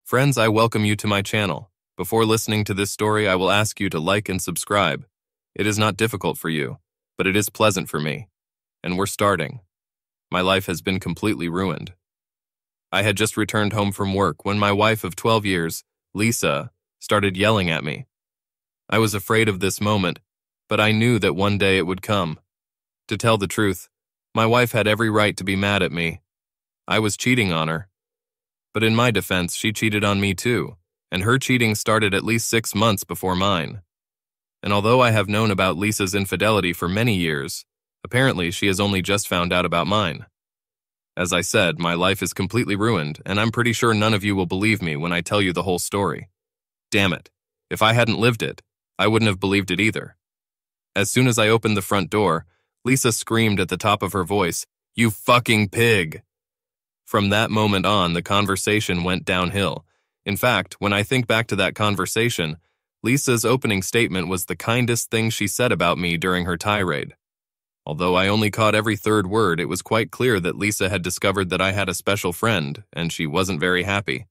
Friends, I welcome you to my channel. Before listening to this story, I will ask you to like and subscribe. It is not difficult for you, but it is pleasant for me. And we're starting. My life has been completely ruined. I had just returned home from work when my wife of 12 years, Lisa, started yelling at me. I was afraid of this moment, but I knew that one day it would come. To tell the truth, my wife had every right to be mad at me. I was cheating on her. But in my defense, she cheated on me too, and her cheating started at least 6 months before mine. And although I have known about Lisa's infidelity for many years, apparently she has only just found out about mine. As I said, my life is completely ruined, and I'm pretty sure none of you will believe me when I tell you the whole story. Damn it, if I hadn't lived it, I wouldn't have believed it either. As soon as I opened the front door, Lisa screamed at the top of her voice, "You fucking pig!" From that moment on, the conversation went downhill. In fact, when I think back to that conversation, Lisa's opening statement was the kindest thing she said about me during her tirade. Although I only caught every third word, it was quite clear that Lisa had discovered that I had a special friend, and she wasn't very happy.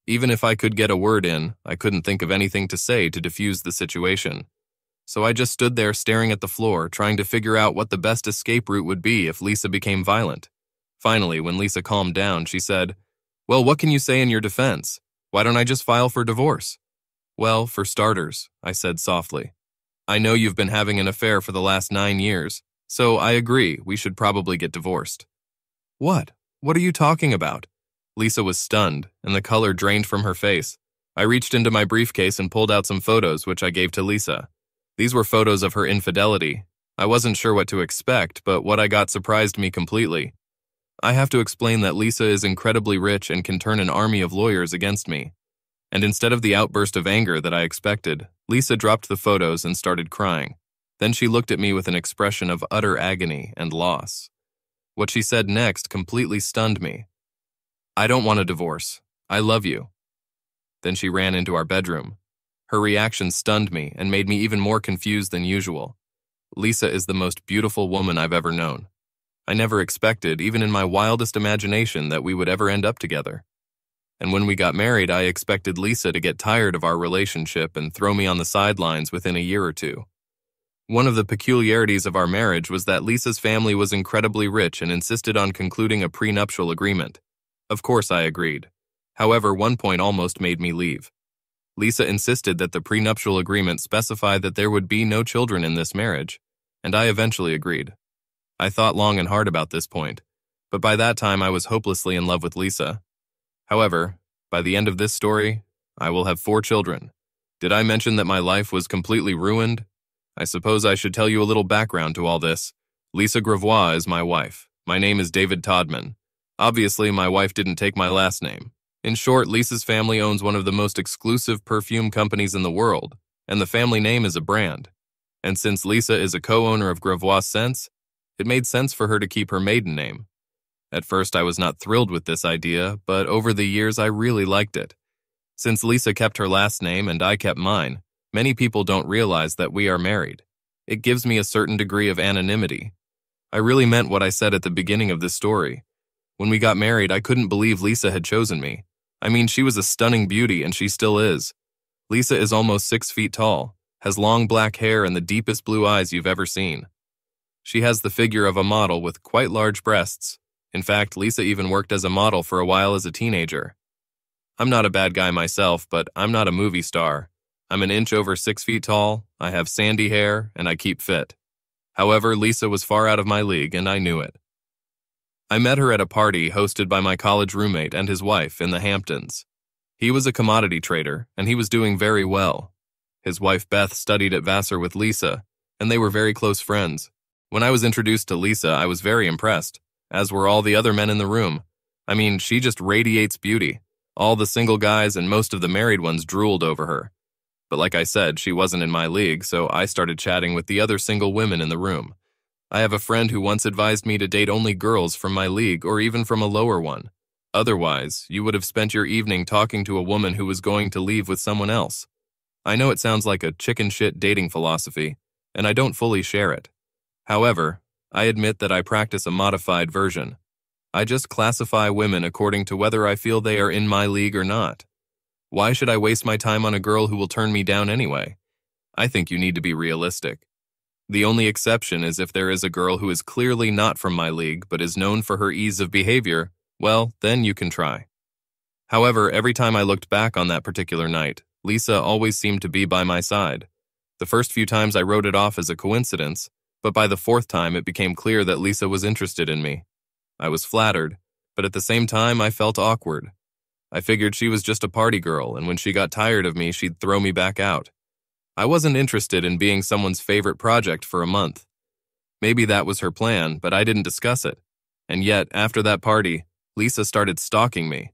Even if I could get a word in, I couldn't think of anything to say to diffuse the situation. So I just stood there staring at the floor, trying to figure out what the best escape route would be if Lisa became violent. Finally, when Lisa calmed down, she said, "Well, what can you say in your defense? Why don't I just file for divorce?" "Well, for starters," I said softly, "I know you've been having an affair for the last 9 years, so I agree we should probably get divorced." "What? What are you talking about?" Lisa was stunned, and the color drained from her face. I reached into my briefcase and pulled out some photos, which I gave to Lisa. These were photos of her infidelity. I wasn't sure what to expect, but what I got surprised me completely. I have to explain that Lisa is incredibly rich and can turn an army of lawyers against me. And instead of the outburst of anger that I expected, Lisa dropped the photos and started crying. Then she looked at me with an expression of utter agony and loss. What she said next completely stunned me. "I don't want a divorce. I love you." Then she ran into our bedroom. Her reaction stunned me and made me even more confused than usual. Lisa is the most beautiful woman I've ever known. I never expected, even in my wildest imagination, that we would ever end up together. And when we got married, I expected Lisa to get tired of our relationship and throw me on the sidelines within a year or two. One of the peculiarities of our marriage was that Lisa's family was incredibly rich and insisted on concluding a prenuptial agreement. Of course, I agreed. However, one point almost made me leave. Lisa insisted that the prenuptial agreement specify that there would be no children in this marriage, and I eventually agreed. I thought long and hard about this point, but by that time I was hopelessly in love with Lisa. However, by the end of this story, I will have 4 children. Did I mention that my life was completely ruined? I suppose I should tell you a little background to all this. Lisa Gravois is my wife. My name is David Todman. Obviously, my wife didn't take my last name. In short, Lisa's family owns one of the most exclusive perfume companies in the world, and the family name is a brand. And since Lisa is a co-owner of Gravois Scents, it made sense for her to keep her maiden name. At first, I was not thrilled with this idea, but over the years, I really liked it. Since Lisa kept her last name and I kept mine, many people don't realize that we are married. It gives me a certain degree of anonymity. I really meant what I said at the beginning of this story. When we got married, I couldn't believe Lisa had chosen me. I mean, she was a stunning beauty, and she still is. Lisa is almost 6 feet tall, has long black hair and the deepest blue eyes you've ever seen. She has the figure of a model with quite large breasts. In fact, Lisa even worked as a model for a while as a teenager. I'm not a bad guy myself, but I'm not a movie star. I'm an inch over 6 feet tall, I have sandy hair, and I keep fit. However, Lisa was far out of my league, and I knew it. I met her at a party hosted by my college roommate and his wife in the Hamptons. He was a commodity trader, and he was doing very well. His wife Beth studied at Vassar with Lisa, and they were very close friends. When I was introduced to Lisa, I was very impressed, as were all the other men in the room. I mean, she just radiates beauty. All the single guys and most of the married ones drooled over her. But like I said, she wasn't in my league, so I started chatting with the other single women in the room. I have a friend who once advised me to date only girls from my league or even from a lower one. Otherwise, you would have spent your evening talking to a woman who was going to leave with someone else. I know it sounds like a chicken shit dating philosophy, and I don't fully share it. However, I admit that I practice a modified version. I just classify women according to whether I feel they are in my league or not. Why should I waste my time on a girl who will turn me down anyway? I think you need to be realistic. The only exception is if there is a girl who is clearly not from my league but is known for her ease of behavior, well, then you can try. However, every time I looked back on that particular night, Lisa always seemed to be by my side. The first few times I wrote it off as a coincidence, but by the fourth time it became clear that Lisa was interested in me. I was flattered, but at the same time I felt awkward. I figured she was just a party girl, and when she got tired of me, she'd throw me back out. I wasn't interested in being someone's favorite project for a month. Maybe that was her plan, but I didn't discuss it. And yet, after that party, Lisa started stalking me.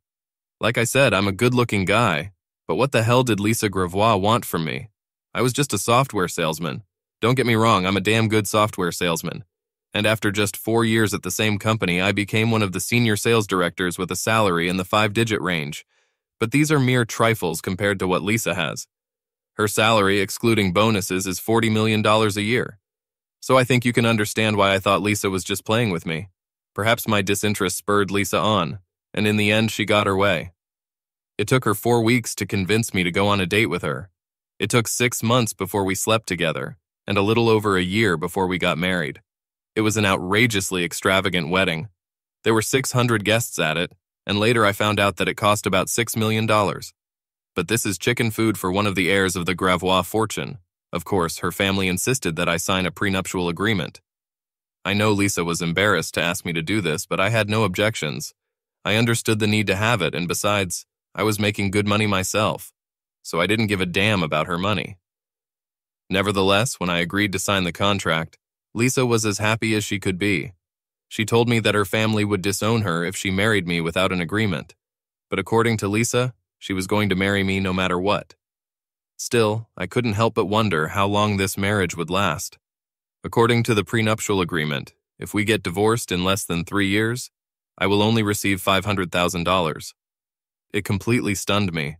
Like I said, I'm a good-looking guy, but what the hell did Lisa Gravois want from me? I was just a software salesman. Don't get me wrong, I'm a damn good software salesman. And after just 4 years at the same company, I became one of the senior sales directors with a salary in the 5-digit range. But these are mere trifles compared to what Lisa has. Her salary, excluding bonuses, is $40 million a year. So I think you can understand why I thought Lisa was just playing with me. Perhaps my disinterest spurred Lisa on, and in the end she got her way. It took her 4 weeks to convince me to go on a date with her. It took 6 months before we slept together, and a little over a year before we got married. It was an outrageously extravagant wedding. There were 600 guests at it, and later I found out that it cost about $6 million. But this is chicken food for one of the heirs of the Gravois fortune. Of course, her family insisted that I sign a prenuptial agreement. I know Lisa was embarrassed to ask me to do this, but I had no objections. I understood the need to have it, and besides, I was making good money myself, so I didn't give a damn about her money. Nevertheless, when I agreed to sign the contract, Lisa was as happy as she could be. She told me that her family would disown her if she married me without an agreement, but according to Lisa, she was going to marry me no matter what. Still, I couldn't help but wonder how long this marriage would last. According to the prenuptial agreement, if we get divorced in less than 3 years, I will only receive $500,000. It completely stunned me.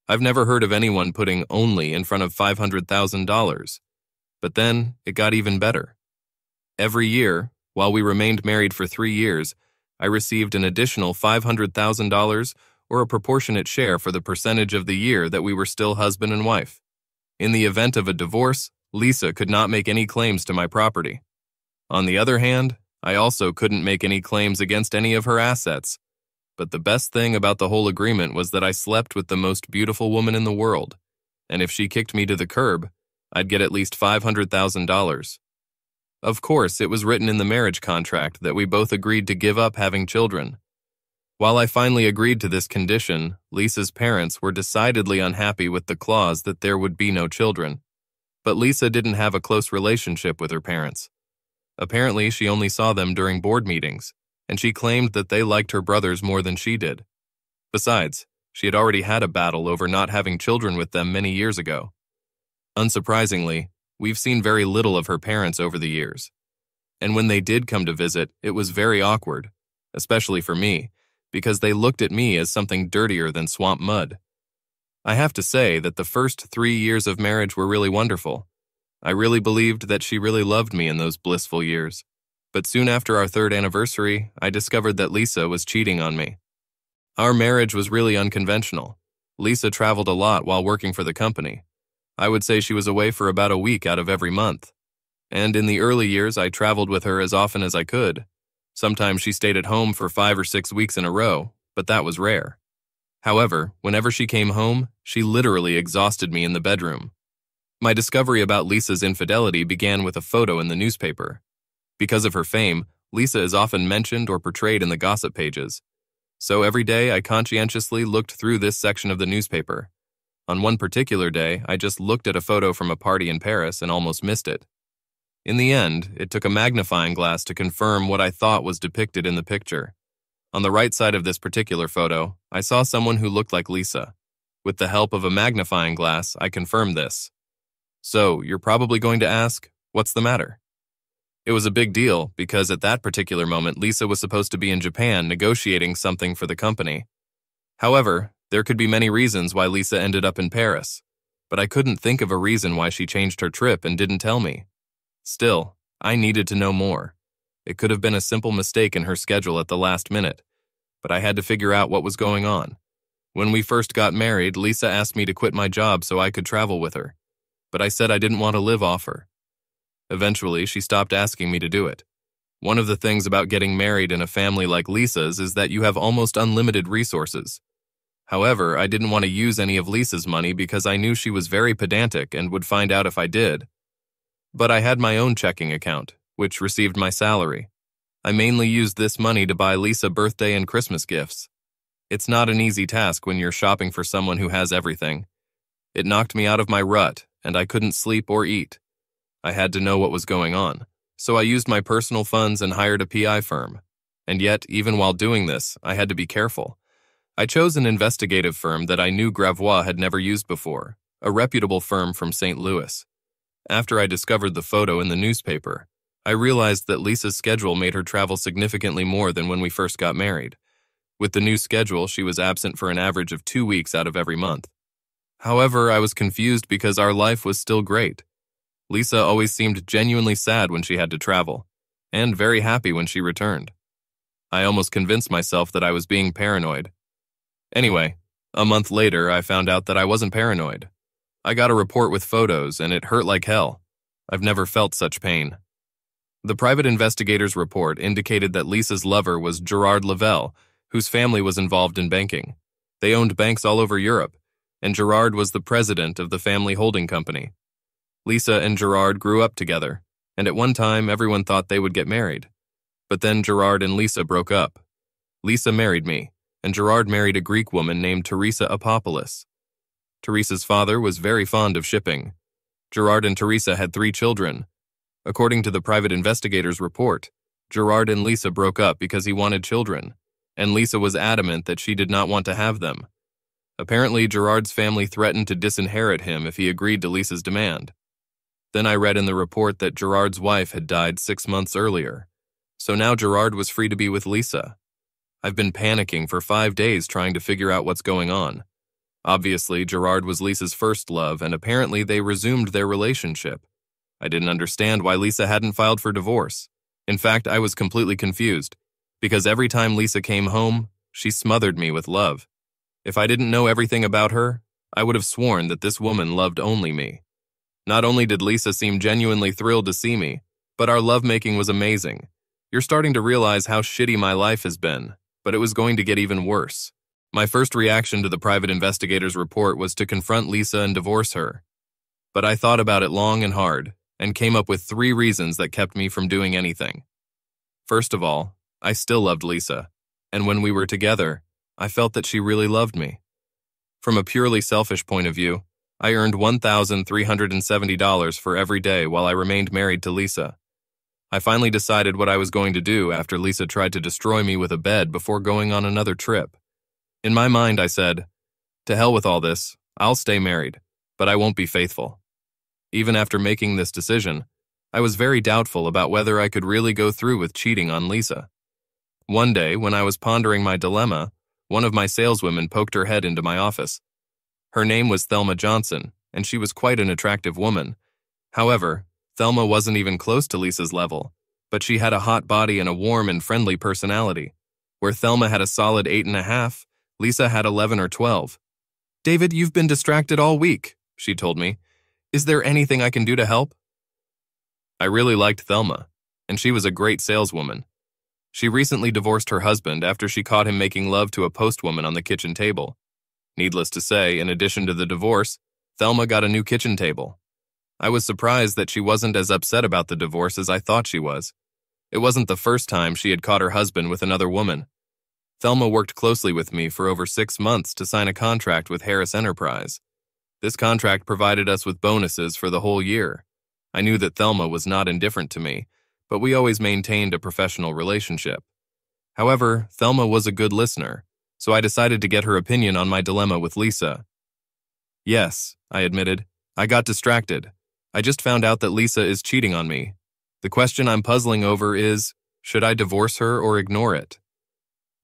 I've never heard of anyone putting "only" in front of $500,000. But then, it got even better. Every year, while we remained married for 3 years, I received an additional $500,000 or a proportionate share for the percentage of the year that we were still husband and wife. In the event of a divorce, Lisa could not make any claims to my property. On the other hand, I also couldn't make any claims against any of her assets. But the best thing about the whole agreement was that I slept with the most beautiful woman in the world, and if she kicked me to the curb, I'd get at least $500,000. Of course, it was written in the marriage contract that we both agreed to give up having children. While I finally agreed to this condition, Lisa's parents were decidedly unhappy with the clause that there would be no children. But Lisa didn't have a close relationship with her parents. Apparently, she only saw them during board meetings, and she claimed that they liked her brothers more than she did. Besides, she had already had a battle over not having children with them many years ago. Unsurprisingly, we've seen very little of her parents over the years. And when they did come to visit, it was very awkward, especially for me, because they looked at me as something dirtier than swamp mud. I have to say that the first 3 years of marriage were really wonderful. I really believed that she really loved me in those blissful years. But soon after our 3rd anniversary, I discovered that Lisa was cheating on me. Our marriage was really unconventional. Lisa traveled a lot while working for the company. I would say she was away for about a week out of every month. And in the early years, I traveled with her as often as I could. Sometimes she stayed at home for 5 or 6 weeks in a row, but that was rare. However, whenever she came home, she literally exhausted me in the bedroom. My discovery about Lisa's infidelity began with a photo in the newspaper. Because of her fame, Lisa is often mentioned or portrayed in the gossip pages. So every day I conscientiously looked through this section of the newspaper. On one particular day, I just looked at a photo from a party in Paris and almost missed it. In the end, it took a magnifying glass to confirm what I thought was depicted in the picture. On the right side of this particular photo, I saw someone who looked like Lisa. With the help of a magnifying glass, I confirmed this. So, you're probably going to ask, what's the matter? It was a big deal because at that particular moment, Lisa was supposed to be in Japan negotiating something for the company. However, there could be many reasons why Lisa ended up in Paris, but I couldn't think of a reason why she changed her trip and didn't tell me. Still, I needed to know more. It could have been a simple mistake in her schedule at the last minute, but I had to figure out what was going on. When we first got married, Lisa asked me to quit my job so I could travel with her, but I said I didn't want to live off her. Eventually, she stopped asking me to do it. One of the things about getting married in a family like Lisa's is that you have almost unlimited resources. However, I didn't want to use any of Lisa's money because I knew she was very pedantic and would find out if I did. But I had my own checking account, which received my salary. I mainly used this money to buy Lisa birthday and Christmas gifts. It's not an easy task when you're shopping for someone who has everything. It knocked me out of my rut, and I couldn't sleep or eat. I had to know what was going on, so I used my personal funds and hired a PI firm. And yet, even while doing this, I had to be careful. I chose an investigative firm that I knew Gravois had never used before, a reputable firm from St. Louis. After I discovered the photo in the newspaper, I realized that Lisa's schedule made her travel significantly more than when we first got married. With the new schedule, she was absent for an average of 2 weeks out of every month. However, I was confused because our life was still great. Lisa always seemed genuinely sad when she had to travel, and very happy when she returned. I almost convinced myself that I was being paranoid. Anyway, a month later, I found out that I wasn't paranoid. I got a report with photos, and it hurt like hell. I've never felt such pain. The private investigator's report indicated that Lisa's lover was Gerard Lavelle, whose family was involved in banking. They owned banks all over Europe, and Gerard was the president of the family holding company. Lisa and Gerard grew up together, and at one time everyone thought they would get married. But then Gerard and Lisa broke up. Lisa married me, and Gerard married a Greek woman named Teresa Apopoulos. Teresa's father was very fond of shipping. Gerard and Teresa had 3 children. According to the private investigator's report, Gerard and Lisa broke up because he wanted children, and Lisa was adamant that she did not want to have them. Apparently, Gerard's family threatened to disinherit him if he agreed to Lisa's demand. Then I read in the report that Gerard's wife had died 6 months earlier, so now Gerard was free to be with Lisa. I've been panicking for 5 days trying to figure out what's going on. Obviously, Gerard was Lisa's first love, and apparently they resumed their relationship. I didn't understand why Lisa hadn't filed for divorce. In fact, I was completely confused, because every time Lisa came home, she smothered me with love. If I didn't know everything about her, I would have sworn that this woman loved only me. Not only did Lisa seem genuinely thrilled to see me, but our lovemaking was amazing. You're starting to realize how shitty my life has been, but it was going to get even worse. My first reaction to the private investigator's report was to confront Lisa and divorce her. But I thought about it long and hard, and came up with 3 reasons that kept me from doing anything. First of all, I still loved Lisa, and when we were together, I felt that she really loved me. From a purely selfish point of view, I earned $1,370 for every day while I remained married to Lisa. I finally decided what I was going to do after Lisa tried to destroy me with a bed before going on another trip. In my mind, I said, "To hell with all this, I'll stay married, but I won't be faithful." Even after making this decision, I was very doubtful about whether I could really go through with cheating on Lisa. One day, when I was pondering my dilemma, one of my saleswomen poked her head into my office. Her name was Thelma Johnson, and she was quite an attractive woman. However, Thelma wasn't even close to Lisa's level, but she had a hot body and a warm and friendly personality. Where Thelma had a solid 8.5, Lisa had 11 or 12. "David, you've been distracted all week," she told me. "Is there anything I can do to help?" I really liked Thelma, and she was a great saleswoman. She recently divorced her husband after she caught him making love to a postwoman on the kitchen table. Needless to say, in addition to the divorce, Thelma got a new kitchen table. I was surprised that she wasn't as upset about the divorce as I thought she was. It wasn't the first time she had caught her husband with another woman. Thelma worked closely with me for over 6 months to sign a contract with Harris Enterprise. This contract provided us with bonuses for the whole year. I knew that Thelma was not indifferent to me, but we always maintained a professional relationship. However, Thelma was a good listener, so I decided to get her opinion on my dilemma with Lisa. "Yes," I admitted, "I got distracted. I just found out that Lisa is cheating on me. The question I'm puzzling over is, should I divorce her or ignore it?"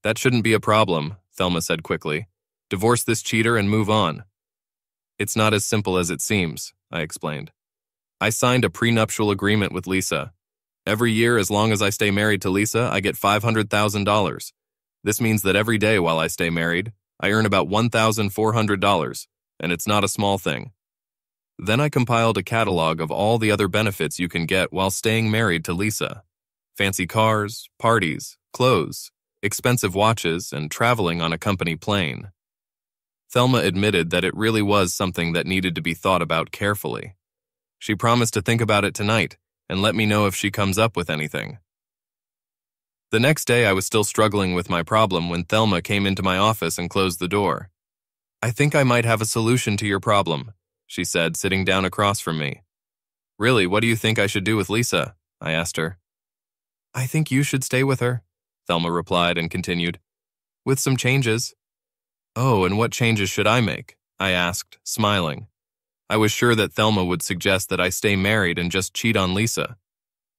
"That shouldn't be a problem," Thelma said quickly. "Divorce this cheater and move on." "It's not as simple as it seems," I explained. "I signed a prenuptial agreement with Lisa. Every year, as long as I stay married to Lisa, I get $500,000. This means that every day while I stay married, I earn about $1,400, and it's not a small thing. Then I compiled a catalog of all the other benefits you can get while staying married to Lisa. Fancy cars, parties, clothes, expensive watches, and traveling on a company plane. Thelma admitted that it really was something that needed to be thought about carefully. She promised to think about it tonight and let me know if she comes up with anything. The next day, I was still struggling with my problem when Thelma came into my office and closed the door. "I think I might have a solution to your problem," she said, sitting down across from me. "Really, what do you think I should do with Lisa?" I asked her. "I think you should stay with her," Thelma replied and continued, "with some changes." "Oh, and what changes should I make?" I asked, smiling. I was sure that Thelma would suggest that I stay married and just cheat on Lisa.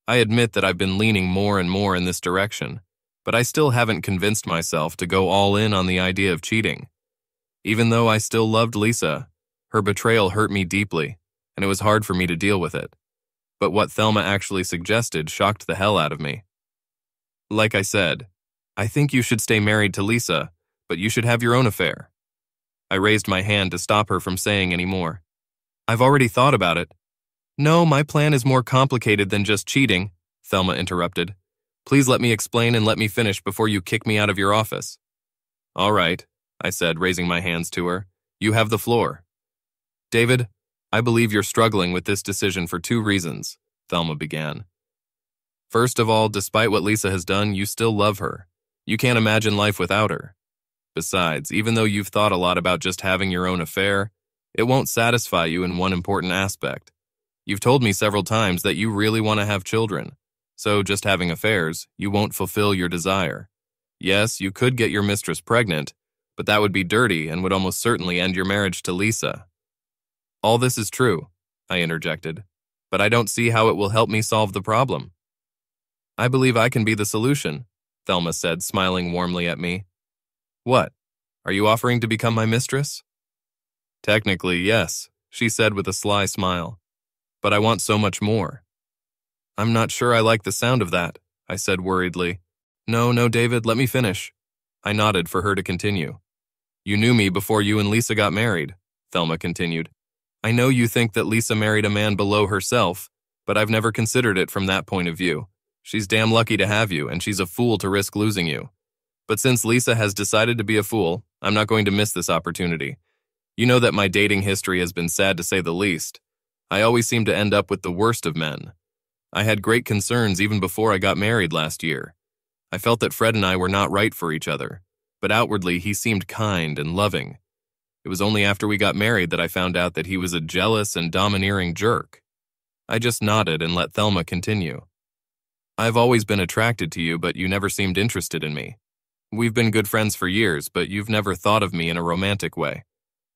I admit that I've been leaning more and more in this direction, but I still haven't convinced myself to go all in on the idea of cheating. Even though I still loved Lisa, her betrayal hurt me deeply, and it was hard for me to deal with it. But what Thelma actually suggested shocked the hell out of me. "Like I said, I think you should stay married to Lisa, but you should have your own affair." I raised my hand to stop her from saying any more. "I've already thought about it." "No, my plan is more complicated than just cheating," Thelma interrupted. "Please let me explain and let me finish before you kick me out of your office." "All right," I said, raising my hands to her. "You have the floor." "David, I believe you're struggling with this decision for 2 reasons," Thelma began. "First of all, despite what Lisa has done, you still love her. You can't imagine life without her. Besides, even though you've thought a lot about just having your own affair, it won't satisfy you in one important aspect. You've told me several times that you really want to have children, so just having affairs, you won't fulfill your desire. Yes, you could get your mistress pregnant, but that would be dirty and would almost certainly end your marriage to Lisa." "All this is true," I interjected, "but I don't see how it will help me solve the problem." "I believe I can be the solution," Thelma said, smiling warmly at me. "What? Are you offering to become my mistress?" "Technically, yes," she said with a sly smile. "But I want so much more." "I'm not sure I like the sound of that," I said worriedly. No, David, let me finish." I nodded for her to continue. "You knew me before you and Lisa got married," Thelma continued. "I know you think that Lisa married a man below herself, but I've never considered it from that point of view. She's damn lucky to have you, and she's a fool to risk losing you. But since Lisa has decided to be a fool, I'm not going to miss this opportunity. You know that my dating history has been sad to say the least. I always seem to end up with the worst of men. I had great concerns even before I got married last year. I felt that Fred and I were not right for each other, but outwardly he seemed kind and loving. It was only after we got married that I found out that he was a jealous and domineering jerk." I just nodded and let Thelma continue. "I've always been attracted to you, but you never seemed interested in me. We've been good friends for years, but you've never thought of me in a romantic way.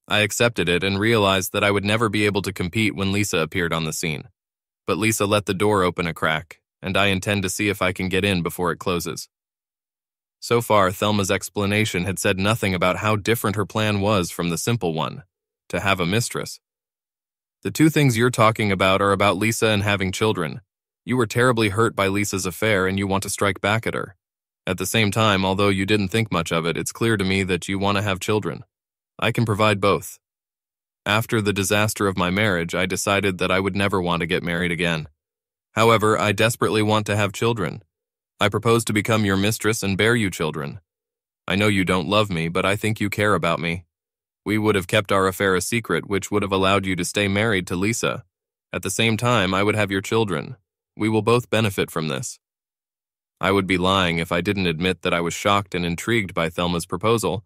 I accepted it and realized that I would never be able to compete when Lisa appeared on the scene. But Lisa let the door open a crack, and I intend to see if I can get in before it closes." So far, Thelma's explanation had said nothing about how different her plan was from the simple one, to have a mistress. "The 2 things you're talking about are about Lisa and having children. You were terribly hurt by Lisa's affair and you want to strike back at her. At the same time, although you didn't think much of it, it's clear to me that you want to have children. I can provide both. After the disaster of my marriage, I decided that I would never want to get married again. However, I desperately want to have children. I propose to become your mistress and bear you children. I know you don't love me, but I think you care about me. We would have kept our affair a secret, which would have allowed you to stay married to Lisa. At the same time, I would have your children. We will both benefit from this." I would be lying if I didn't admit that I was shocked and intrigued by Thelma's proposal,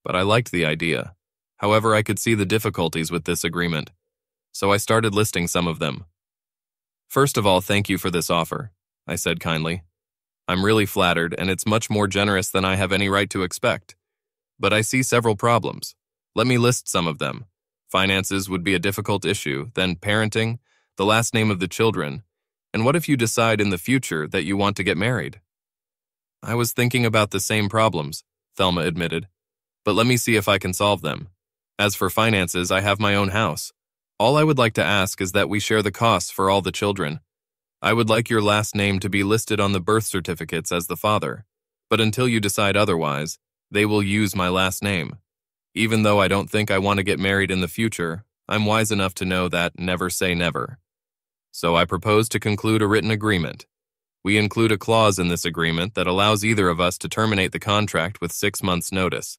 but I liked the idea. However, I could see the difficulties with this agreement, so I started listing some of them. "First of all, thank you for this offer," I said kindly. "I'm really flattered, and it's much more generous than I have any right to expect. But I see several problems. Let me list some of them. Finances would be a difficult issue, then parenting, the last name of the children, and what if you decide in the future that you want to get married?" "I was thinking about the same problems," Thelma admitted, "but let me see if I can solve them. As for finances, I have my own house. All I would like to ask is that we share the costs for all the children. I would like your last name to be listed on the birth certificates as the father, but until you decide otherwise, they will use my last name. Even though I don't think I want to get married in the future, I'm wise enough to know that never say never. So I propose to conclude a written agreement. We include a clause in this agreement that allows either of us to terminate the contract with 6 months' notice.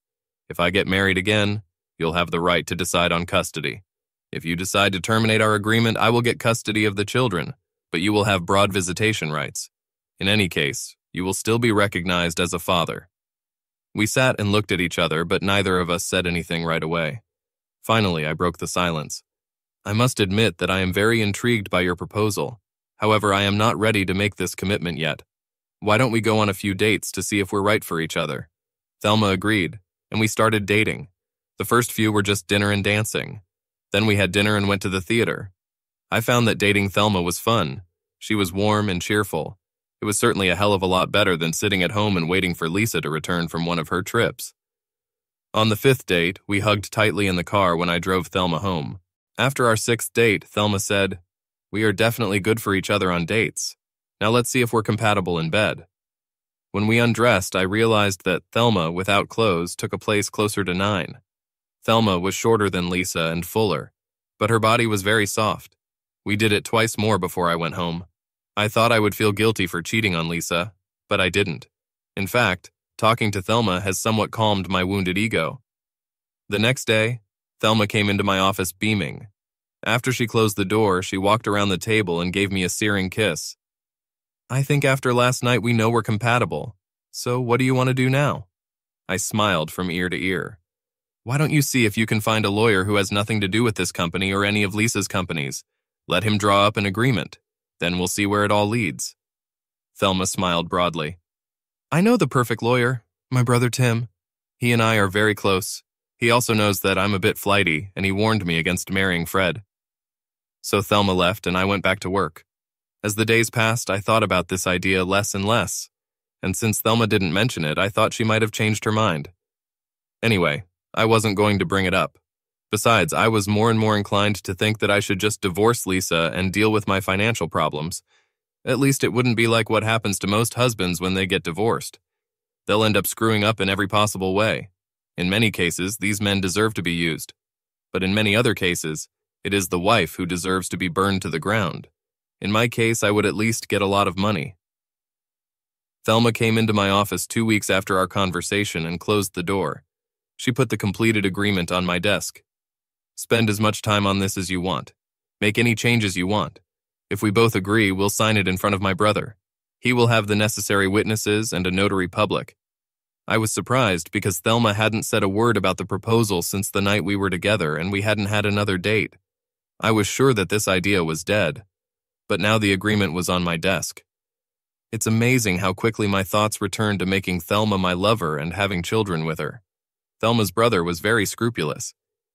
If I get married again, you'll have the right to decide on custody. If you decide to terminate our agreement, I will get custody of the children, but you will have broad visitation rights. In any case, you will still be recognized as a father. We sat and looked at each other, but neither of us said anything right away. Finally, I broke the silence. I must admit that I am very intrigued by your proposal. However, I am not ready to make this commitment yet. Why don't we go on a few dates to see if we're right for each other? Thelma agreed, and we started dating. The first few were just dinner and dancing. Then we had dinner and went to the theater. I found that dating Thelma was fun. She was warm and cheerful. It was certainly a hell of a lot better than sitting at home and waiting for Lisa to return from one of her trips. On the 5th date, we hugged tightly in the car when I drove Thelma home. After our 6th date, Thelma said, "We are definitely good for each other on dates. Now let's see if we're compatible in bed." When we undressed, I realized that Thelma, without clothes, took a place closer to 9. Thelma was shorter than Lisa and fuller, but her body was very soft. We did it twice more before I went home. I thought I would feel guilty for cheating on Lisa, but I didn't. In fact, talking to Thelma has somewhat calmed my wounded ego. The next day, Thelma came into my office beaming. After she closed the door, she walked around the table and gave me a searing kiss. "I think after last night we know we're compatible. So what do you want to do now?" I smiled from ear to ear. "Why don't you see if you can find a lawyer who has nothing to do with this company or any of Lisa's companies? Let him draw up an agreement. Then we'll see where it all leads." Thelma smiled broadly. "I know the perfect lawyer, my brother Tim. He and I are very close. He also knows that I'm a bit flighty, and he warned me against marrying Fred." So Thelma left, and I went back to work. As the days passed, I thought about this idea less and less, and since Thelma didn't mention it, I thought she might have changed her mind. Anyway, I wasn't going to bring it up. Besides, I was more and more inclined to think that I should just divorce Lisa and deal with my financial problems. At least it wouldn't be like what happens to most husbands when they get divorced. They'll end up screwing up in every possible way. In many cases, these men deserve to be used. But in many other cases, it is the wife who deserves to be burned to the ground. In my case, I would at least get a lot of money. Thelma came into my office 2 weeks after our conversation and closed the door. She put the completed agreement on my desk. "Spend as much time on this as you want. Make any changes you want. If we both agree, we'll sign it in front of my brother. He will have the necessary witnesses and a notary public." I was surprised because Thelma hadn't said a word about the proposal since the night we were together and we hadn't had another date. I was sure that this idea was dead, but now the agreement was on my desk. It's amazing how quickly my thoughts returned to making Thelma my lover and having children with her. Thelma's brother was very scrupulous.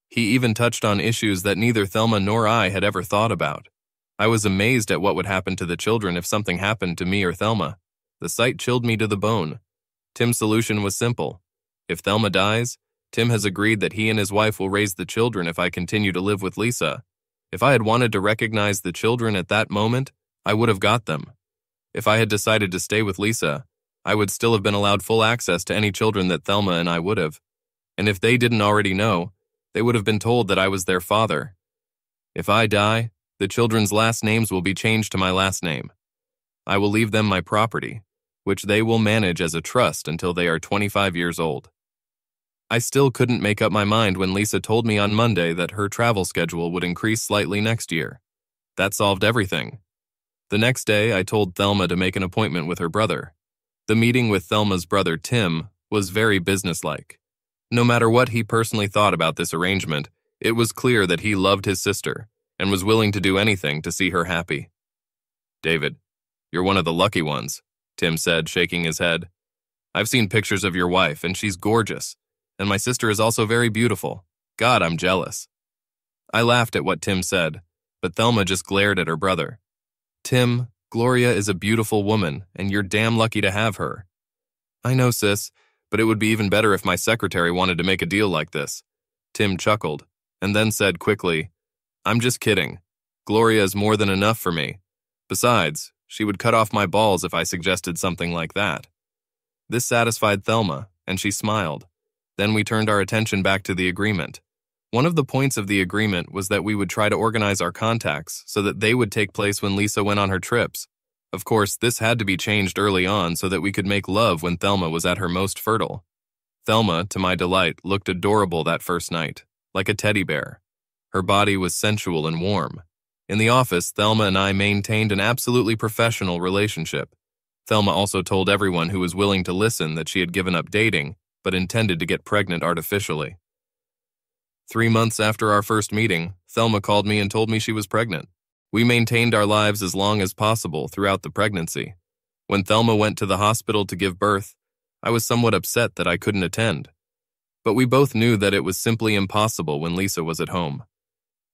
He even touched on issues that neither Thelma nor I had ever thought about. I was amazed at what would happen to the children if something happened to me or Thelma. The sight chilled me to the bone. Tim's solution was simple. If Thelma dies, Tim has agreed that he and his wife will raise the children if I continue to live with Lisa. If I had wanted to recognize the children at that moment, I would have got them. If I had decided to stay with Lisa, I would still have been allowed full access to any children that Thelma and I would have. And if they didn't already know, they would have been told that I was their father. If I die, the children's last names will be changed to my last name. I will leave them my property, which they will manage as a trust until they are 25 years old. I still couldn't make up my mind when Lisa told me on Monday that her travel schedule would increase slightly next year. That solved everything. The next day, I told Thelma to make an appointment with her brother. The meeting with Thelma's brother, Tim, was very businesslike. No matter what he personally thought about this arrangement, it was clear that he loved his sister and was willing to do anything to see her happy. "David, you're one of the lucky ones," Tim said, shaking his head. "I've seen pictures of your wife, and she's gorgeous. And my sister is also very beautiful. God, I'm jealous." I laughed at what Tim said, but Thelma just glared at her brother. "Tim, Gloria is a beautiful woman, and you're damn lucky to have her." "I know, sis, but it would be even better if my secretary wanted to make a deal like this." Tim chuckled, and then said quickly, "I'm just kidding. Gloria is more than enough for me. Besides, she would cut off my balls if I suggested something like that." This satisfied Thelma, and she smiled. Then we turned our attention back to the agreement. One of the points of the agreement was that we would try to organize our contacts so that they would take place when Lisa went on her trips. Of course, this had to be changed early on so that we could make love when Thelma was at her most fertile. Thelma, to my delight, looked adorable that first night, like a teddy bear. Her body was sensual and warm. In the office, Thelma and I maintained an absolutely professional relationship. Thelma also told everyone who was willing to listen that she had given up dating, but intended to get pregnant artificially. 3 months after our first meeting, Thelma called me and told me she was pregnant. We maintained our lives as long as possible throughout the pregnancy. When Thelma went to the hospital to give birth, I was somewhat upset that I couldn't attend. But we both knew that it was simply impossible when Lisa was at home.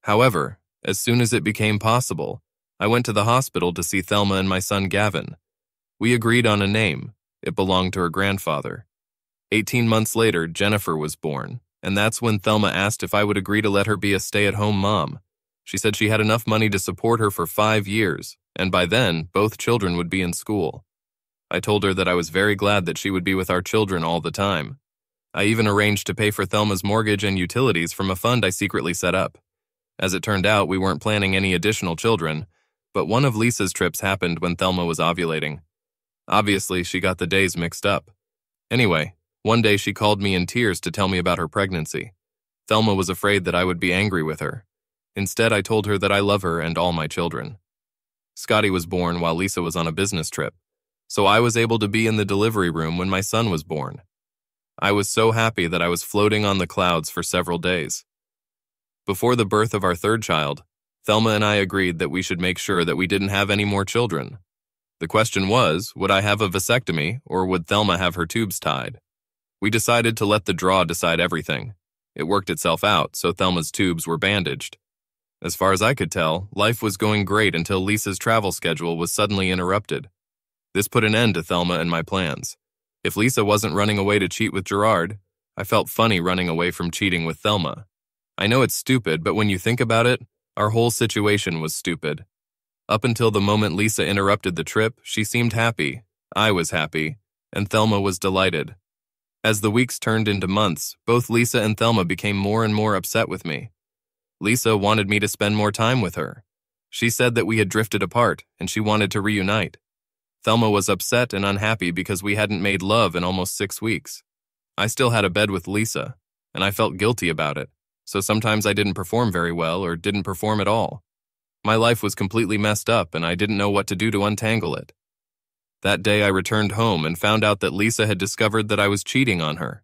However, as soon as it became possible, I went to the hospital to see Thelma and my son Gavin. We agreed on a name. It belonged to her grandfather. 18 months later, Jennifer was born, and that's when Thelma asked if I would agree to let her be a stay-at-home mom. She said she had enough money to support her for 5 years, and by then, both children would be in school. I told her that I was very glad that she would be with our children all the time. I even arranged to pay for Thelma's mortgage and utilities from a fund I secretly set up. As it turned out, we weren't planning any additional children, but one of Lisa's trips happened when Thelma was ovulating. Obviously, she got the days mixed up. Anyway, one day she called me in tears to tell me about her pregnancy. Thelma was afraid that I would be angry with her. Instead, I told her that I love her and all my children. Scotty was born while Lisa was on a business trip, so I was able to be in the delivery room when my son was born. I was so happy that I was floating on the clouds for several days. Before the birth of our third child, Thelma and I agreed that we should make sure that we didn't have any more children. The question was, would I have a vasectomy or would Thelma have her tubes tied? We decided to let the draw decide everything. It worked itself out, so Thelma's tubes were bandaged. As far as I could tell, life was going great until Lisa's travel schedule was suddenly interrupted. This put an end to Thelma and my plans. If Lisa wasn't running away to cheat with Gerard, I felt funny running away from cheating with Thelma. I know it's stupid, but when you think about it, our whole situation was stupid. Up until the moment Lisa interrupted the trip, she seemed happy, I was happy, and Thelma was delighted. As the weeks turned into months, both Lisa and Thelma became more and more upset with me. Lisa wanted me to spend more time with her. She said that we had drifted apart, and she wanted to reunite. Thelma was upset and unhappy because we hadn't made love in almost 6 weeks. I still had a bed with Lisa, and I felt guilty about it, so sometimes I didn't perform very well or didn't perform at all. My life was completely messed up, and I didn't know what to do to untangle it. That day I returned home and found out that Lisa had discovered that I was cheating on her.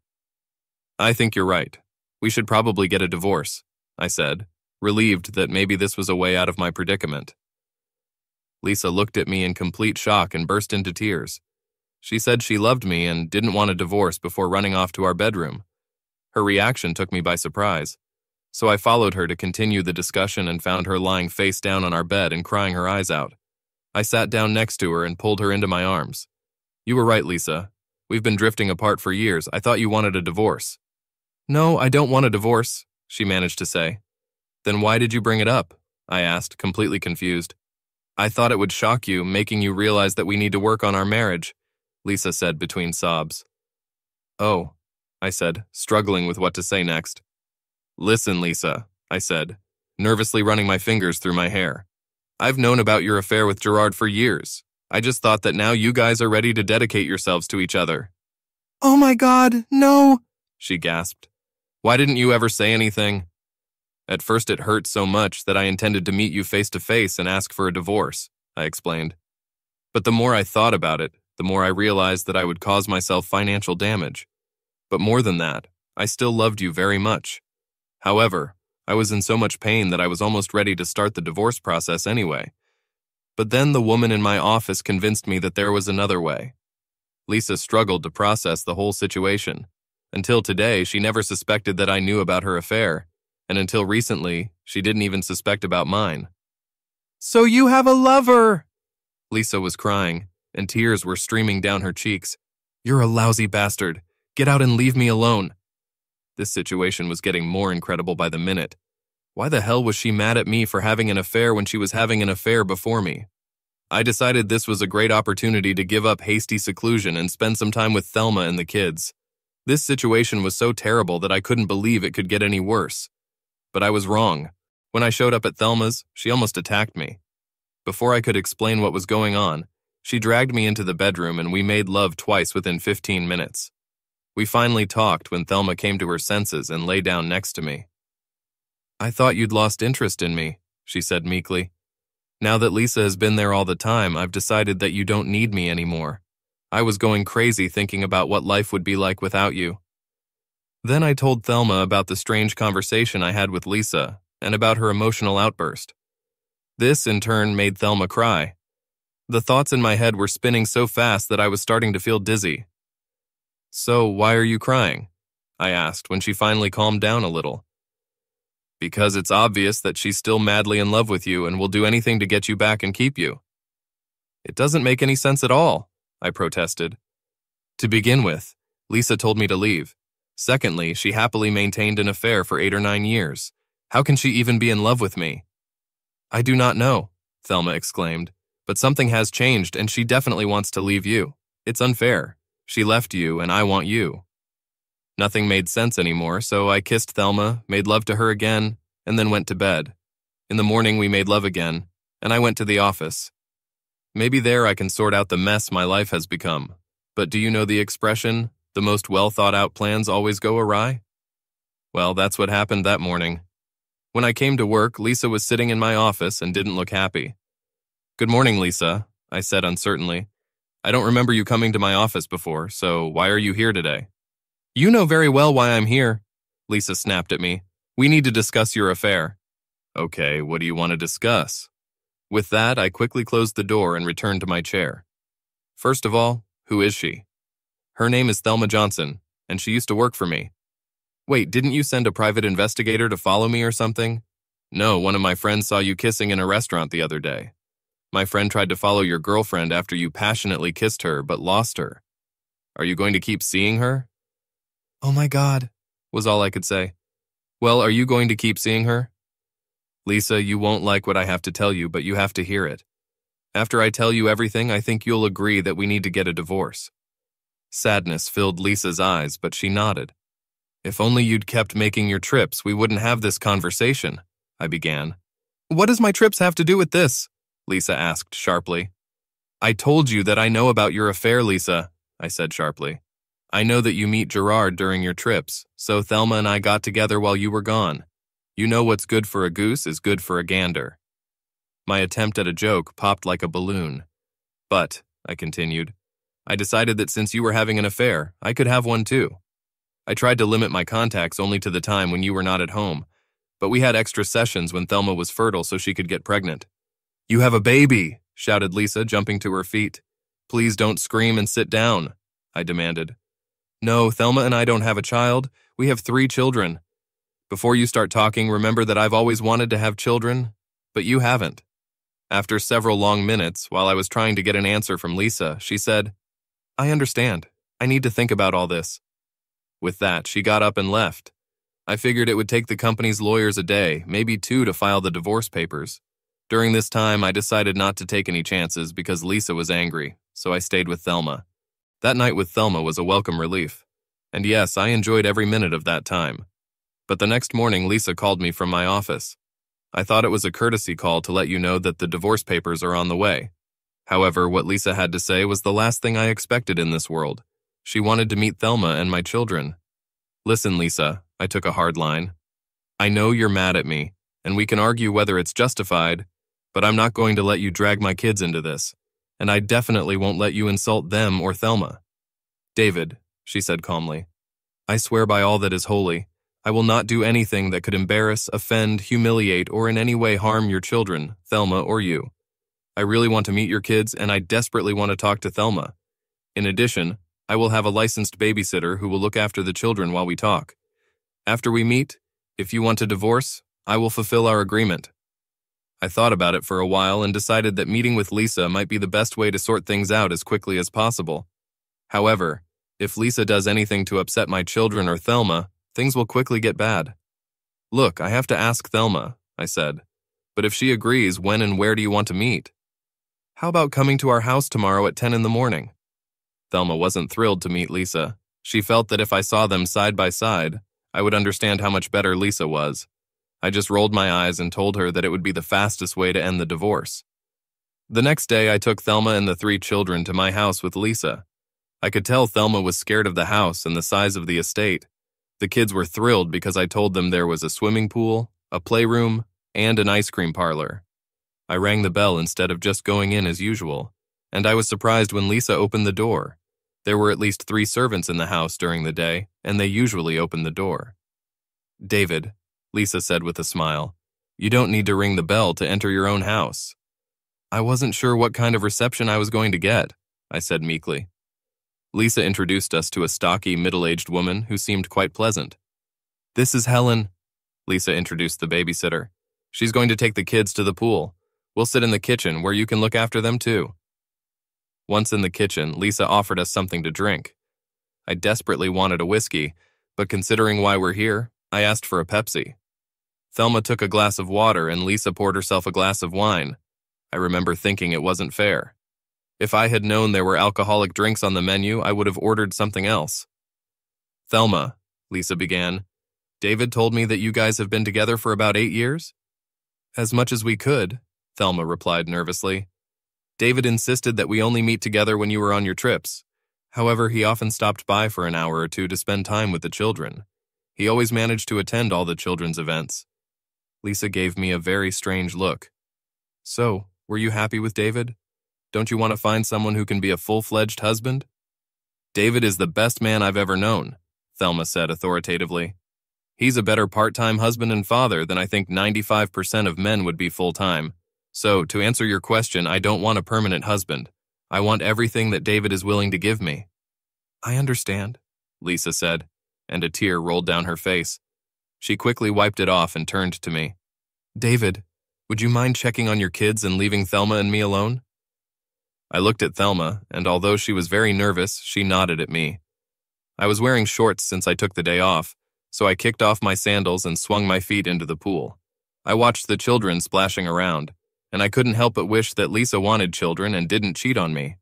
"I think you're right. We should probably get a divorce," I said, relieved that maybe this was a way out of my predicament. Lisa looked at me in complete shock and burst into tears. She said she loved me and didn't want a divorce before running off to our bedroom. Her reaction took me by surprise, so I followed her to continue the discussion and found her lying face down on our bed and crying her eyes out. I sat down next to her and pulled her into my arms. "You were right, Lisa. We've been drifting apart for years. I thought you wanted a divorce." "No, I don't want a divorce," she managed to say. "Then why did you bring it up?" I asked, completely confused. "I thought it would shock you, making you realize that we need to work on our marriage," Lisa said between sobs. "Oh," I said, struggling with what to say next. "Listen, Lisa," I said, nervously running my fingers through my hair. "I've known about your affair with Gerard for years. I just thought that now you guys are ready to dedicate yourselves to each other." "Oh my God, no," she gasped. "Why didn't you ever say anything?" "At first it hurt so much that I intended to meet you face to face and ask for a divorce," I explained. "But the more I thought about it, the more I realized that I would cause myself financial damage. But more than that, I still loved you very much. However, I was in so much pain that I was almost ready to start the divorce process anyway. But then the woman in my office convinced me that there was another way." Lisa struggled to process the whole situation. Until today, she never suspected that I knew about her affair, and until recently, she didn't even suspect about mine. "So you have a lover!" Lisa was crying, and tears were streaming down her cheeks. "You're a lousy bastard. Get out and leave me alone." This situation was getting more incredible by the minute. Why the hell was she mad at me for having an affair when she was having an affair before me? I decided this was a great opportunity to give up hasty seclusion and spend some time with Thelma and the kids. This situation was so terrible that I couldn't believe it could get any worse. But I was wrong. When I showed up at Thelma's, she almost attacked me. Before I could explain what was going on, she dragged me into the bedroom and we made love twice within 15 minutes. We finally talked when Thelma came to her senses and lay down next to me. "I thought you'd lost interest in me," she said meekly. "Now that Lisa has been there all the time, I've decided that you don't need me anymore. I was going crazy thinking about what life would be like without you." Then I told Thelma about the strange conversation I had with Lisa and about her emotional outburst. This, in turn, made Thelma cry. The thoughts in my head were spinning so fast that I was starting to feel dizzy. "So, why are you crying?" I asked when she finally calmed down a little. "Because it's obvious that she's still madly in love with you and will do anything to get you back and keep you." "It doesn't make any sense at all," I protested. "To begin with, Lisa told me to leave. Secondly, she happily maintained an affair for 8 or 9 years. How can she even be in love with me?" "I do not know," Thelma exclaimed, "but something has changed and she definitely wants to leave you. It's unfair. She left you and I want you." Nothing made sense anymore, so I kissed Thelma, made love to her again, and then went to bed. In the morning we made love again, and I went to the office. Maybe there I can sort out the mess my life has become. But do you know the expression, "the most well-thought-out plans always go awry"? Well, that's what happened that morning. When I came to work, Lisa was sitting in my office and didn't look happy. "Good morning, Lisa," I said uncertainly. "I don't remember you coming to my office before, so why are you here today?" "You know very well why I'm here," Lisa snapped at me. "We need to discuss your affair." "Okay, what do you want to discuss?" With that, I quickly closed the door and returned to my chair. "First of all, who is she?" "Her name is Thelma Johnson, and she used to work for me." "Wait, didn't you send a private investigator to follow me or something?" "No, one of my friends saw you kissing in a restaurant the other day. My friend tried to follow your girlfriend after you passionately kissed her but lost her. Are you going to keep seeing her?" "Oh my God," was all I could say. "Well, are you going to keep seeing her?" "Lisa, you won't like what I have to tell you, but you have to hear it. After I tell you everything, I think you'll agree that we need to get a divorce." Sadness filled Lisa's eyes, but she nodded. "If only you'd kept making your trips, we wouldn't have this conversation," I began. "What does my trips have to do with this?" Lisa asked sharply. "I told you that I know about your affair, Lisa," I said sharply. "I know that you meet Gerard during your trips, so Thelma and I got together while you were gone. You know what's good for a goose is good for a gander." My attempt at a joke popped like a balloon. "But," I continued, "I decided that since you were having an affair, I could have one too. I tried to limit my contacts only to the time when you were not at home, but we had extra sessions when Thelma was fertile so she could get pregnant." "You have a baby," shouted Lisa, jumping to her feet. "Please don't scream and sit down," I demanded. "No, Thelma and I don't have a child. We have 3 children. Before you start talking, remember that I've always wanted to have children, but you haven't." After several long minutes, while I was trying to get an answer from Lisa, she said, "I understand. I need to think about all this." With that, she got up and left. I figured it would take the company's lawyers a day, maybe 2, to file the divorce papers. During this time, I decided not to take any chances because Lisa was angry, so I stayed with Thelma. That night with Thelma was a welcome relief. And yes, I enjoyed every minute of that time. But the next morning, Lisa called me from my office. I thought it was a courtesy call to let you know that the divorce papers are on the way. However, what Lisa had to say was the last thing I expected in this world. She wanted to meet Thelma and my children. "Listen, Lisa," I took a hard line. "I know you're mad at me, and we can argue whether it's justified, but I'm not going to let you drag my kids into this, and I definitely won't let you insult them or Thelma." "David," she said calmly, "I swear by all that is holy, I will not do anything that could embarrass, offend, humiliate, or in any way harm your children, Thelma or you. I really want to meet your kids, and I desperately want to talk to Thelma. In addition, I will have a licensed babysitter who will look after the children while we talk. After we meet, if you want a divorce, I will fulfill our agreement." I thought about it for a while and decided that meeting with Lisa might be the best way to sort things out as quickly as possible. However, if Lisa does anything to upset my children or Thelma, things will quickly get bad. "Look, I have to ask Thelma," I said. "But if she agrees, when and where do you want to meet?" "How about coming to our house tomorrow at 10 in the morning?" Thelma wasn't thrilled to meet Lisa. She felt that if I saw them side by side, I would understand how much better Lisa was. I just rolled my eyes and told her that it would be the fastest way to end the divorce. The next day, I took Thelma and the 3 children to my house with Lisa. I could tell Thelma was scared of the house and the size of the estate. The kids were thrilled because I told them there was a swimming pool, a playroom, and an ice cream parlor. I rang the bell instead of just going in as usual, and I was surprised when Lisa opened the door. There were at least 3 servants in the house during the day, and they usually opened the door. "David," Lisa said with a smile, "you don't need to ring the bell to enter your own house." "I wasn't sure what kind of reception I was going to get," I said meekly. Lisa introduced us to a stocky, middle-aged woman who seemed quite pleasant. "This is Helen," Lisa introduced the babysitter. "She's going to take the kids to the pool. We'll sit in the kitchen where you can look after them too." Once in the kitchen, Lisa offered us something to drink. I desperately wanted a whiskey, but considering why we're here, I asked for a Pepsi. Thelma took a glass of water and Lisa poured herself a glass of wine. I remember thinking it wasn't fair. If I had known there were alcoholic drinks on the menu, I would have ordered something else. "Thelma," Lisa began, "David told me that you guys have been together for about 8 years?" "As much as we could," Thelma replied nervously. "David insisted that we only meet together when you were on your trips. However, he often stopped by for an hour or two to spend time with the children. He always managed to attend all the children's events." Lisa gave me a very strange look. "So, were you happy with David? Don't you want to find someone who can be a full-fledged husband?" "David is the best man I've ever known," Thelma said authoritatively. "He's a better part-time husband and father than I think 95% of men would be full-time. So, to answer your question, I don't want a permanent husband. I want everything that David is willing to give me." "I understand," Lisa said, and a tear rolled down her face. She quickly wiped it off and turned to me. "David, would you mind checking on your kids and leaving Thelma and me alone?" I looked at Thelma, and although she was very nervous, she nodded at me. I was wearing shorts since I took the day off, so I kicked off my sandals and swung my feet into the pool. I watched the children splashing around, and I couldn't help but wish that Lisa wanted children and didn't cheat on me.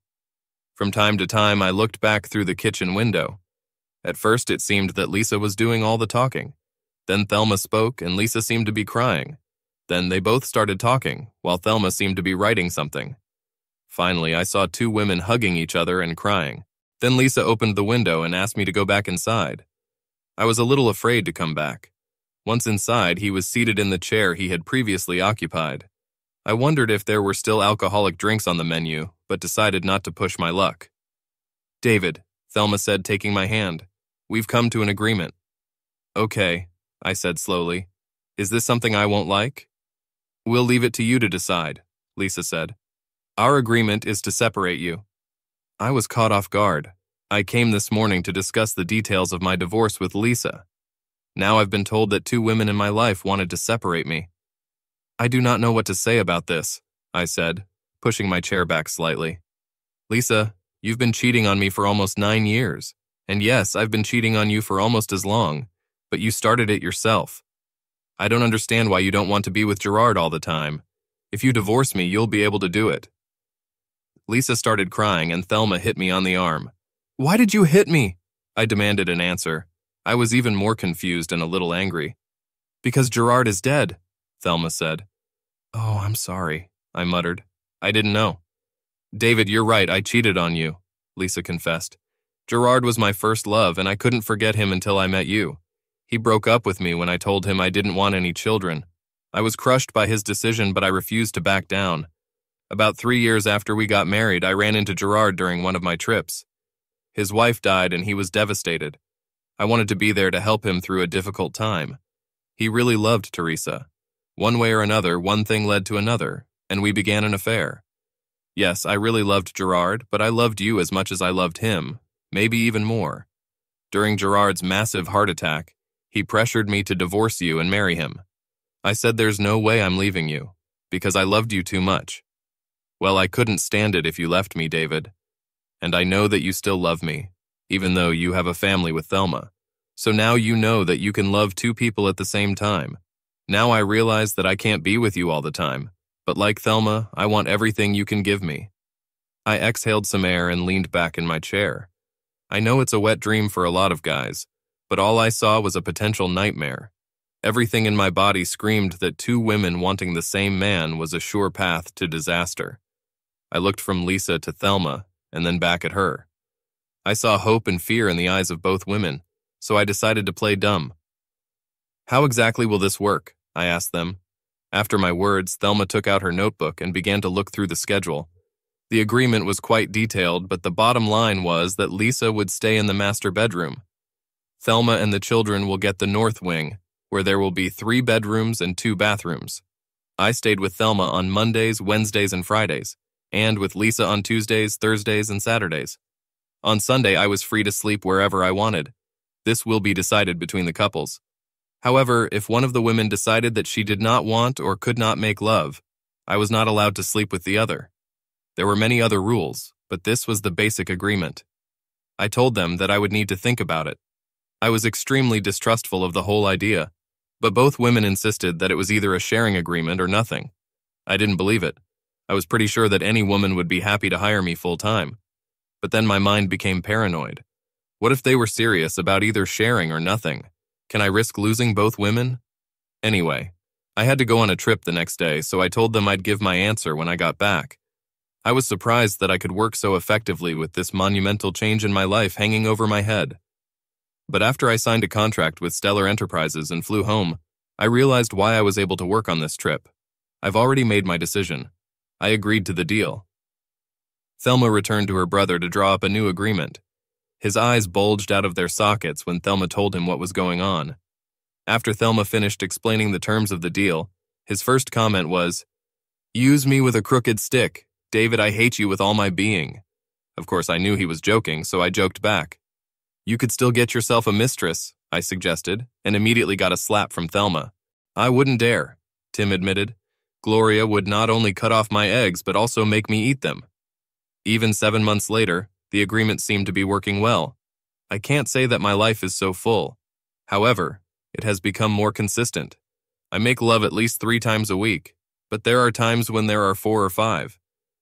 From time to time, I looked back through the kitchen window. At first, it seemed that Lisa was doing all the talking. Then Thelma spoke, and Lisa seemed to be crying. Then they both started talking, while Thelma seemed to be writing something. Finally, I saw 2 women hugging each other and crying. Then Lisa opened the window and asked me to go back inside. I was a little afraid to come back. Once inside, he was seated in the chair he had previously occupied. I wondered if there were still alcoholic drinks on the menu, but decided not to push my luck. "David," Thelma said, taking my hand, "we've come to an agreement." "Okay," I said slowly. "Is this something I won't like?" "We'll leave it to you to decide," Lisa said. "Our agreement is to separate you." I was caught off guard. I came this morning to discuss the details of my divorce with Lisa. Now I've been told that 2 women in my life wanted to separate me. "I do not know what to say about this," I said, pushing my chair back slightly. "Lisa, you've been cheating on me for almost 9 years. And yes, I've been cheating on you for almost as long, but you started it yourself. I don't understand why you don't want to be with Gerard all the time. If you divorce me, you'll be able to do it." Lisa started crying and Thelma hit me on the arm. "Why did you hit me?" I demanded an answer. I was even more confused and a little angry. "Because Gerard is dead," Thelma said. "Oh, I'm sorry," I muttered. "I didn't know." "David, you're right, I cheated on you," Lisa confessed. "Gerard was my first love and I couldn't forget him until I met you. He broke up with me when I told him I didn't want any children. I was crushed by his decision, but I refused to back down. About 3 years after we got married, I ran into Gerard during one of my trips. His wife died and he was devastated. I wanted to be there to help him through a difficult time. He really loved Teresa. One way or another, one thing led to another, and we began an affair. Yes, I really loved Gerard, but I loved you as much as I loved him, maybe even more. During Gerard's massive heart attack, he pressured me to divorce you and marry him. I said there's no way I'm leaving you, because I loved you too much. Well, I couldn't stand it if you left me, David. And I know that you still love me, even though you have a family with Thelma. So now you know that you can love 2 people at the same time. Now I realize that I can't be with you all the time, but like Thelma, I want everything you can give me." I exhaled some air and leaned back in my chair. I know it's a wet dream for a lot of guys, but all I saw was a potential nightmare. Everything in my body screamed that two women wanting the same man was a sure path to disaster. I looked from Lisa to Thelma, and then back at her. I saw hope and fear in the eyes of both women, so I decided to play dumb. "How exactly will this work?" I asked them. After my words, Thelma took out her notebook and began to look through the schedule. The agreement was quite detailed, but the bottom line was that Lisa would stay in the master bedroom. Thelma and the children will get the north wing, where there will be 3 bedrooms and 2 bathrooms. I stayed with Thelma on Mondays, Wednesdays, and Fridays, and with Lisa on Tuesdays, Thursdays, and Saturdays. On Sunday, I was free to sleep wherever I wanted. This will be decided between the couples. However, if one of the women decided that she did not want or could not make love, I was not allowed to sleep with the other. There were many other rules, but this was the basic agreement. I told them that I would need to think about it. I was extremely distrustful of the whole idea, but both women insisted that it was either a sharing agreement or nothing. I didn't believe it. I was pretty sure that any woman would be happy to hire me full-time. But then my mind became paranoid. What if they were serious about either sharing or nothing? Can I risk losing both women? Anyway, I had to go on a trip the next day, so I told them I'd give my answer when I got back. I was surprised that I could work so effectively with this monumental change in my life hanging over my head. But after I signed a contract with Stellar Enterprises and flew home, I realized why I was able to work on this trip. I've already made my decision. I agreed to the deal. Thelma returned to her brother to draw up a new agreement. His eyes bulged out of their sockets when Thelma told him what was going on. After Thelma finished explaining the terms of the deal, his first comment was, "Use me with a crooked stick. David, I hate you with all my being." Of course, I knew he was joking, so I joked back. "You could still get yourself a mistress," I suggested, and immediately got a slap from Thelma. "I wouldn't dare," Tim admitted. "Gloria would not only cut off my eggs, but also make me eat them." Even 7 months later, the agreement seemed to be working well. I can't say that my life is so full. However, it has become more consistent. I make love at least 3 times a week, but there are times when there are 4 or 5.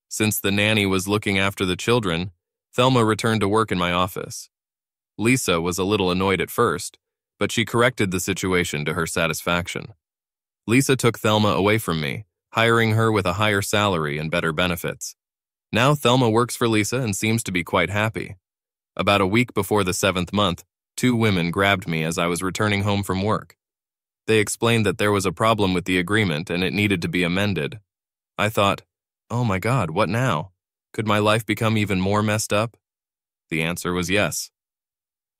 Since the nanny was looking after the children, Thelma returned to work in my office. Lisa was a little annoyed at first, but she corrected the situation to her satisfaction. Lisa took Thelma away from me, hiring her with a higher salary and better benefits. Now Thelma works for Lisa and seems to be quite happy. About a week before the 7th month, 2 women grabbed me as I was returning home from work. They explained that there was a problem with the agreement and it needed to be amended. I thought, oh my God, what now? Could my life become even more messed up? The answer was yes.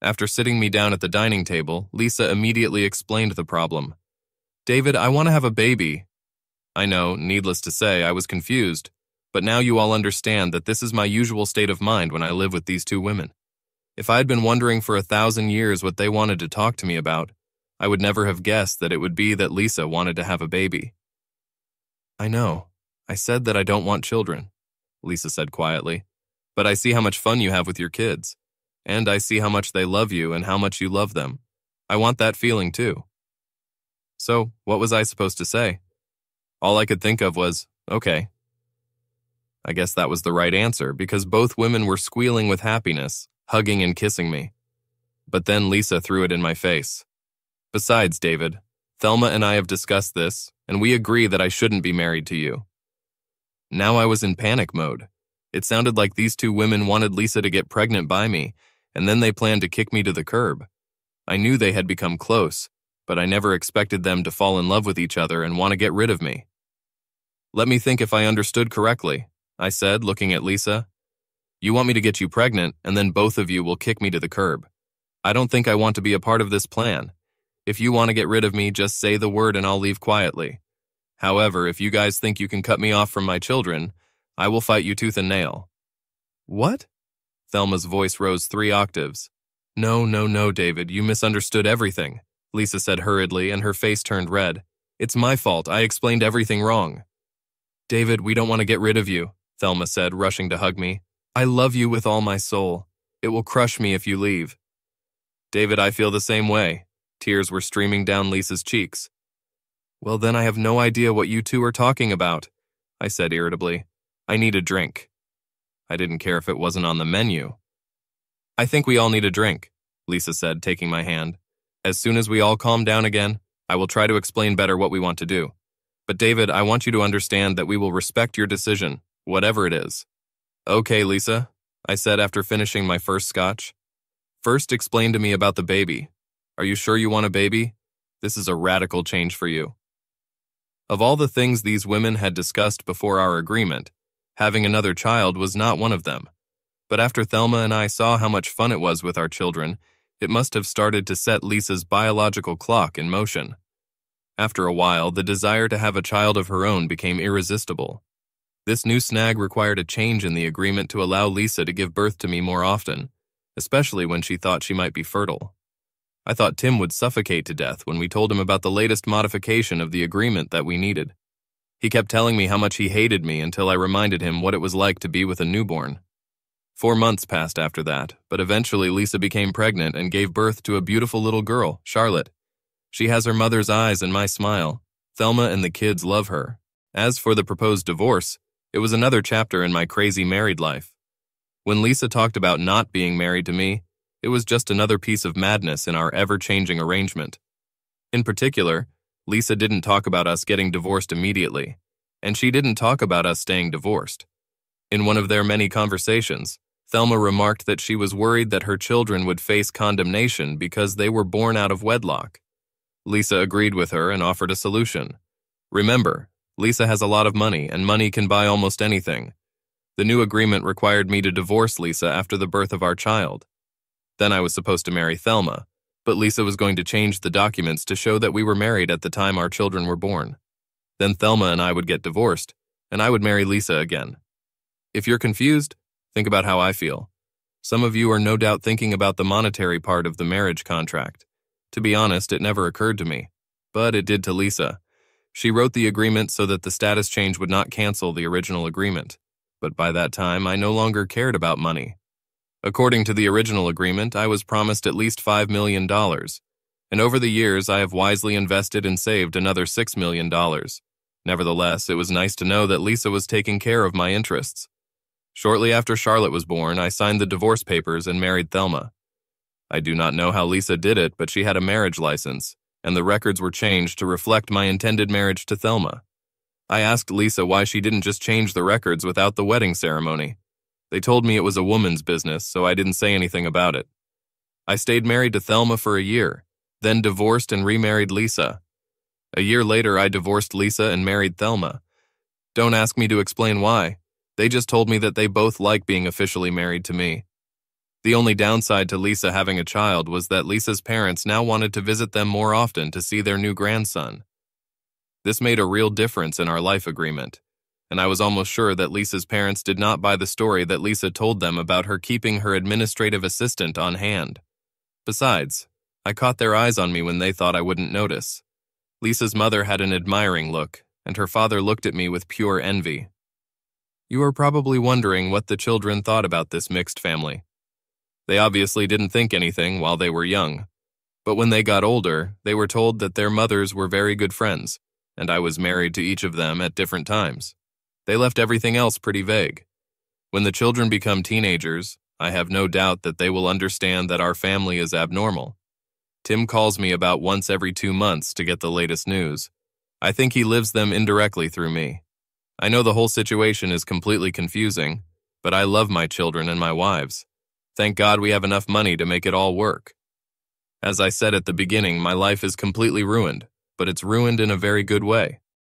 After sitting me down at the dining table, Lisa immediately explained the problem. "David, I want to have a baby." I know, needless to say, I was confused, but now you all understand that this is my usual state of mind when I live with these 2 women. If I had been wondering for 1,000 years what they wanted to talk to me about, I would never have guessed that it would be that Lisa wanted to have a baby. "I know. I said that I don't want children," Lisa said quietly, "but I see how much fun you have with your kids, and I see how much they love you and how much you love them. I want that feeling too." So, what was I supposed to say? All I could think of was, okay. I guess that was the right answer because both women were squealing with happiness, hugging and kissing me. But then Lisa threw it in my face. "Besides, David, Thelma and I have discussed this, and we agree that I shouldn't be married to you." Now I was in panic mode. It sounded like these 2 women wanted Lisa to get pregnant by me, and then they planned to kick me to the curb. I knew they had become close, but I never expected them to fall in love with each other and want to get rid of me. "Let me think if I understood correctly," I said, looking at Lisa. "You want me to get you pregnant, and then both of you will kick me to the curb. I don't think I want to be a part of this plan. If you want to get rid of me, just say the word and I'll leave quietly. However, if you guys think you can cut me off from my children, I will fight you tooth and nail." "What?" Thelma's voice rose 3 octaves. No, David, you misunderstood everything," Lisa said hurriedly, and her face turned red. "It's my fault. I explained everything wrong." "David, we don't want to get rid of you," Thelma said, rushing to hug me. "I love you with all my soul. It will crush me if you leave." "David, I feel the same way." Tears were streaming down Lisa's cheeks. "Well, then I have no idea what you 2 are talking about," I said irritably. "I need a drink." I didn't care if it wasn't on the menu. I think we all need a drink, Lisa said, taking my hand. As soon as we all calm down again, I will try to explain better what we want to do. But David, I want you to understand that we will respect your decision, whatever it is. Okay, Lisa, I said after finishing my first scotch. First, explain to me about the baby. Are you sure you want a baby? This is a radical change for you. Of all the things these women had discussed before our agreement, having another child was not one of them. But after Thelma and I saw how much fun it was with our children, it must have started to set Lisa's biological clock in motion. After a while, the desire to have a child of her own became irresistible. This new snag required a change in the agreement to allow Lisa to give birth to me more often, especially when she thought she might be fertile. I thought Tim would suffocate to death when we told him about the latest modification of the agreement that we needed. He kept telling me how much he hated me until I reminded him what it was like to be with a newborn. 4 months passed after that, but eventually Lisa became pregnant and gave birth to a beautiful little girl, Charlotte. She has her mother's eyes and my smile. Thelma and the kids love her. As for the proposed divorce, it was another chapter in my crazy married life. When Lisa talked about not being married to me, it was just another piece of madness in our ever-changing arrangement. In particular, Lisa didn't talk about us getting divorced immediately, and she didn't talk about us staying divorced. In one of their many conversations, Thelma remarked that she was worried that her children would face condemnation because they were born out of wedlock. Lisa agreed with her and offered a solution. Remember, Lisa has a lot of money, and money can buy almost anything. The new agreement required me to divorce Lisa after the birth of our child. Then I was supposed to marry Thelma, but Lisa was going to change the documents to show that we were married at the time our children were born. Then Thelma and I would get divorced, and I would marry Lisa again. If you're confused, think about how I feel. Some of you are no doubt thinking about the monetary part of the marriage contract. To be honest, it never occurred to me, but it did to Lisa. She wrote the agreement so that the status change would not cancel the original agreement, but by that time I no longer cared about money. According to the original agreement, I was promised at least $5 million, and over the years I have wisely invested and saved another $6 million. Nevertheless, it was nice to know that Lisa was taking care of my interests. Shortly after Charlotte was born, I signed the divorce papers and married Thelma. I do not know how Lisa did it, but she had a marriage license, and the records were changed to reflect my intended marriage to Thelma. I asked Lisa why she didn't just change the records without the wedding ceremony. They told me it was a woman's business, so I didn't say anything about it. I stayed married to Thelma for a year, then divorced and remarried Lisa. A year later, I divorced Lisa and married Thelma. Don't ask me to explain why. They just told me that they both like being officially married to me. The only downside to Lisa having a child was that Lisa's parents now wanted to visit them more often to see their new grandson. This made a real difference in our life agreement, and I was almost sure that Lisa's parents did not buy the story that Lisa told them about her keeping her administrative assistant on hand. Besides, I caught their eyes on me when they thought I wouldn't notice. Lisa's mother had an admiring look, and her father looked at me with pure envy. You are probably wondering what the children thought about this mixed family. They obviously didn't think anything while they were young, but when they got older, they were told that their mothers were very good friends, and I was married to each of them at different times. They left everything else pretty vague. When the children become teenagers, I have no doubt that they will understand that our family is abnormal. Tim calls me about once every 2 months to get the latest news. I think he lives them indirectly through me. I know the whole situation is completely confusing, but I love my children and my wives. Thank God we have enough money to make it all work. As I said at the beginning, my life is completely ruined, but it's ruined in a very good way.